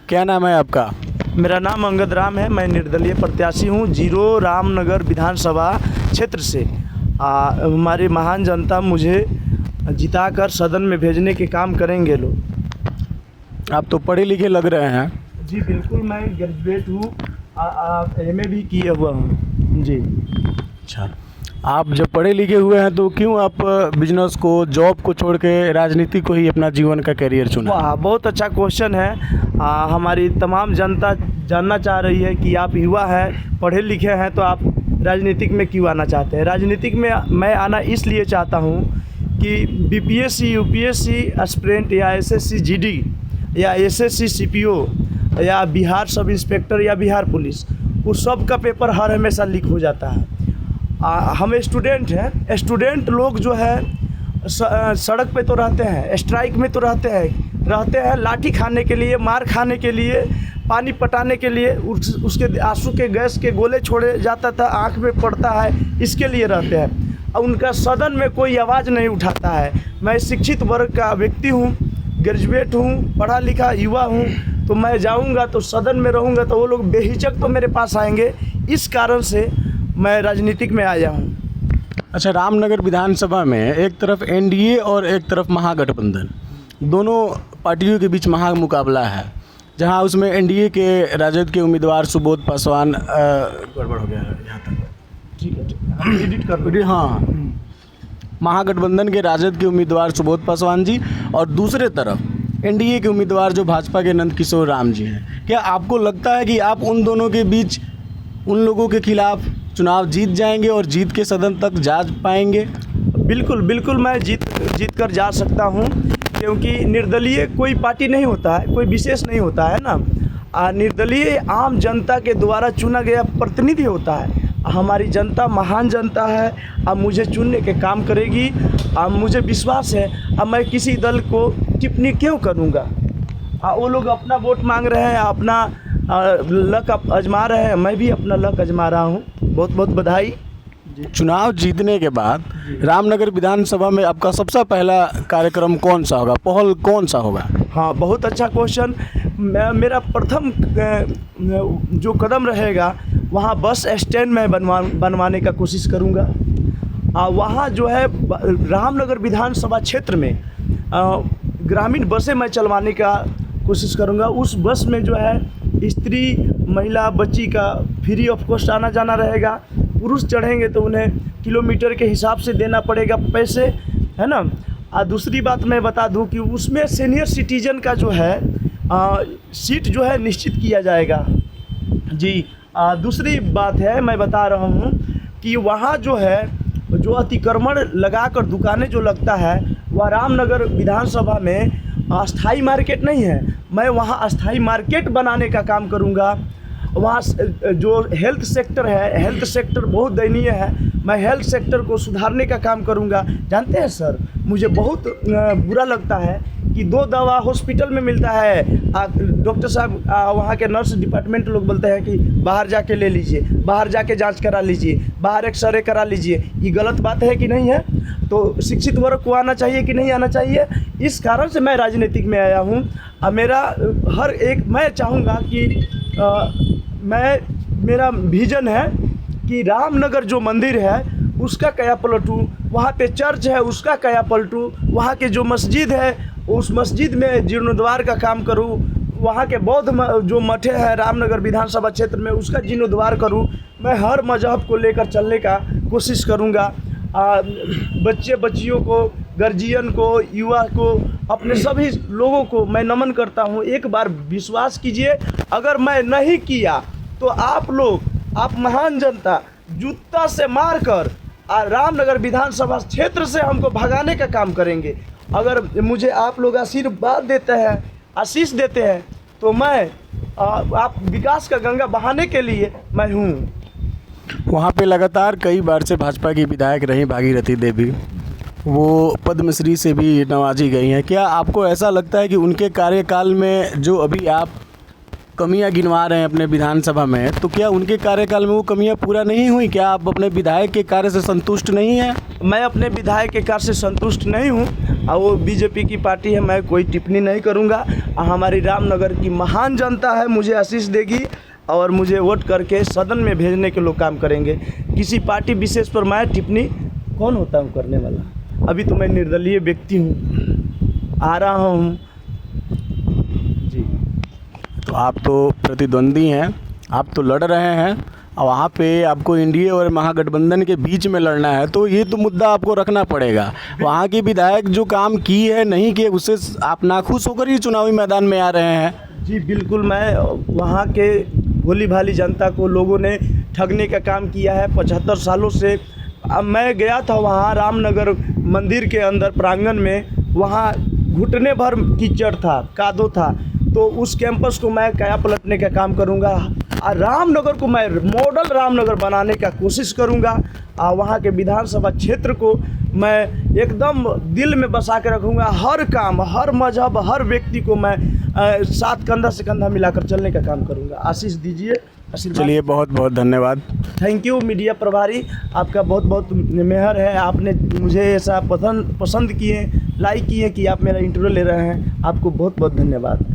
क्या नाम है आपका? मेरा नाम अंगद राम है। मैं निर्दलीय प्रत्याशी हूँ 0 रामनगर विधानसभा क्षेत्र से। हमारी महान जनता मुझे जिताकर सदन में भेजने के काम करेंगे लोग। आप तो पढ़े लिखे लग रहे हैं। जी बिल्कुल, मैं ग्रेजुएट हूँ, MA भी किया हुआ हूँ जी। अच्छा, आप जब पढ़े लिखे हुए हैं तो क्यों आप बिजनेस को, जॉब को छोड़ के राजनीति को ही अपना जीवन का करियर चुना? वाह, बहुत अच्छा क्वेश्चन है। हमारी तमाम जनता जानना चाह रही है कि आप युवा हैं, पढ़े लिखे हैं, तो आप राजनीतिक में क्यों आना चाहते हैं। राजनीतिक में मैं आना इसलिए चाहता हूँ कि BPSC UPSC एस्पिरेंट या SSC GD या SSC CPO या बिहार सब इंस्पेक्टर या बिहार पुलिस, उस सब का पेपर हर हमेशा लीक हो जाता है। हम स्टूडेंट हैं, स्टूडेंट लोग जो है सड़क पे तो रहते हैं, स्ट्राइक में तो रहते हैं लाठी खाने के लिए, मार खाने के लिए, पानी पटाने के लिए, उसके आंसू के गैस के गोले छोड़े जाता था, आँख में पड़ता है, इसके लिए रहते हैं। उनका सदन में कोई आवाज़ नहीं उठाता है। मैं शिक्षित वर्ग का व्यक्ति हूँ, ग्रेजुएट हूँ, पढ़ा लिखा युवा हूँ, तो मैं जाऊँगा तो सदन में रहूँगा तो वो लोग बेहिचक तो मेरे पास आएंगे। इस कारण से मैं राजनीतिक में आया हूँ। अच्छा, रामनगर विधानसभा में एक तरफ NDA और एक तरफ महागठबंधन, दोनों पार्टियों के बीच महामुकाबला है, जहां उसमें NDA के राजद के उम्मीदवार सुबोध पासवान गड़बड़ हो गया है यहाँ तक, ठीक है, एडिट कर दो। हाँ, महागठबंधन के राजद के उम्मीदवार सुबोध पासवान जी और दूसरे तरफ NDA के उम्मीदवार जो भाजपा के नंदकिशोर राम जी हैं। क्या आपको लगता है कि आप उन दोनों के बीच, उन लोगों के खिलाफ चुनाव जीत जाएंगे और जीत के सदन तक जा पाएंगे? बिल्कुल मैं जीत कर जा सकता हूं, क्योंकि निर्दलीय कोई पार्टी नहीं होता है, कोई विशेष नहीं होता है ना। निर्दलीय आम जनता के द्वारा चुना गया प्रतिनिधि होता है। हमारी जनता महान जनता है, अब मुझे चुनने के काम करेगी। अब मुझे विश्वास है, अब मैं किसी दल को टिप्पणी क्यों करूँगा। वो लोग अपना वोट मांग रहे हैं, अपना लक आजमा रहे हैं, मैं भी अपना लक आजमा रहा हूँ। बहुत बहुत बधाई। चुनाव जीतने के बाद रामनगर विधानसभा में आपका सबसे पहला कार्यक्रम कौन सा होगा, पहल कौन सा होगा? हाँ, बहुत अच्छा क्वेश्चन। मेरा प्रथम जो कदम रहेगा, वहाँ बस स्टैंड में बनवाने का कोशिश करूँगा। वहाँ जो है रामनगर विधानसभा क्षेत्र में ग्रामीण बसें मैं चलवाने का कोशिश करूँगा। उस बस में जो है स्त्री, महिला, बच्ची का फ्री ऑफ कॉस्ट आना जाना रहेगा। पुरुष चढ़ेंगे तो उन्हें किलोमीटर के हिसाब से देना पड़ेगा पैसे, है ना। दूसरी बात मैं बता दूं कि उसमें सीनियर सिटीजन का जो है सीट जो है निश्चित किया जाएगा जी। दूसरी बात है, मैं बता रहा हूं कि वहाँ जो है, जो अतिक्रमण लगाकर दुकानें जो लगता है, वह रामनगर विधानसभा में अस्थाई मार्केट नहीं है। मैं वहाँ अस्थाई मार्केट बनाने का काम करूँगा। वहाँ जो हेल्थ सेक्टर है, हेल्थ सेक्टर बहुत दयनीय है, मैं हेल्थ सेक्टर को सुधारने का काम करूँगा। जानते हैं सर, मुझे बहुत बुरा लगता है कि 2 दवा हॉस्पिटल में मिलता है, डॉक्टर साहब वहाँ के नर्स डिपार्टमेंट लोग बोलते हैं कि बाहर जाके ले लीजिए, बाहर जाके जांच करा लीजिए, बाहर एक्सरे करा लीजिए। ये गलत बात है कि नहीं है? तो शिक्षित वर्ग को आना चाहिए कि नहीं आना चाहिए? इस कारण से मैं राजनीतिक में आया हूँ। मेरा हर एक, मैं चाहूँगा कि मेरा विजन है कि रामनगर जो मंदिर है उसका काया पलटूँ, वहाँ पे चर्च है उसका काया पलटूँ, वहाँ के जो मस्जिद है उस मस्जिद में जीर्णोद्वार का काम करूँ, वहाँ के बौद्ध जो मठे हैं रामनगर विधानसभा क्षेत्र में उसका जीर्णोद्वार करूँ। मैं हर मजहब को लेकर चलने का कोशिश करूँगा। बच्चे बच्चियों को, गार्जियन को, युवा को, अपने सभी लोगों को मैं नमन करता हूँ। एक बार विश्वास कीजिए, अगर मैं नहीं किया तो आप लोग, आप महान जनता जूता से मारकर रामनगर विधानसभा क्षेत्र से हमको भगाने का काम करेंगे। अगर मुझे आप लोग आशीर्वाद देते हैं, आशीष देते हैं, तो मैं आप विकास का गंगा बहाने के लिए मैं हूँ। वहाँ पे लगातार कई बार से भाजपा की विधायक रही भागीरथी देवी, वो पद्मश्री से भी नवाजी गई हैं। क्या आपको ऐसा लगता है कि उनके कार्यकाल में जो अभी आप कमियां गिनवा रहे हैं अपने विधानसभा में, तो क्या उनके कार्यकाल में वो कमियां पूरा नहीं हुई? क्या आप अपने विधायक के कार्य से संतुष्ट नहीं हैं? मैं अपने विधायक के कार्य से संतुष्ट नहीं हूँ। और वो बीजेपी की पार्टी है, मैं कोई टिप्पणी नहीं करूँगा। हमारी रामनगर की महान जनता है, मुझे आशीष देगी और मुझे वोट करके सदन में भेजने के लोग काम करेंगे। किसी पार्टी विशेष पर मैं टिप्पणी कौन होता हूँ करने वाला? अभी तो मैं निर्दलीय व्यक्ति हूँ, आ रहा हूँ जी। तो आप तो प्रतिद्वंदी हैं, आप तो लड़ रहे हैं और वहाँ पे आपको एनडीए और महागठबंधन के बीच में लड़ना है, तो ये तो मुद्दा आपको रखना पड़ेगा। वहाँ की विधायक जो काम की है नहीं किए, उससे आप नाखुश होकर ही चुनावी मैदान में आ रहे हैं। जी बिल्कुल, मैं वहाँ के भोली भाली जनता को लोगों ने ठगने का काम किया है 75 सालों से। अब मैं गया था वहाँ रामनगर मंदिर के अंदर प्रांगण में, वहाँ घुटने भर कीचड़ था, कादो था, तो उस कैंपस को मैं काया पलटने का काम करूँगा। रामनगर को मैं मॉडल रामनगर बनाने का कोशिश करूँगा। वहाँ के विधानसभा क्षेत्र को मैं एकदम दिल में बसा के रखूँगा। हर काम, हर मजहब, हर व्यक्ति को मैं साथ कंधा से कंधा मिलाकर चलने का काम करूँगा। आशीष दीजिए, आशीर्वाद। चलिए, बहुत बहुत धन्यवाद। थैंक यू मीडिया प्रभारी, आपका बहुत बहुत मेहर है। आपने मुझे ऐसा पसंद किए, लाइक किए कि आप मेरा इंटरव्यू ले रहे हैं। आपको बहुत बहुत धन्यवाद।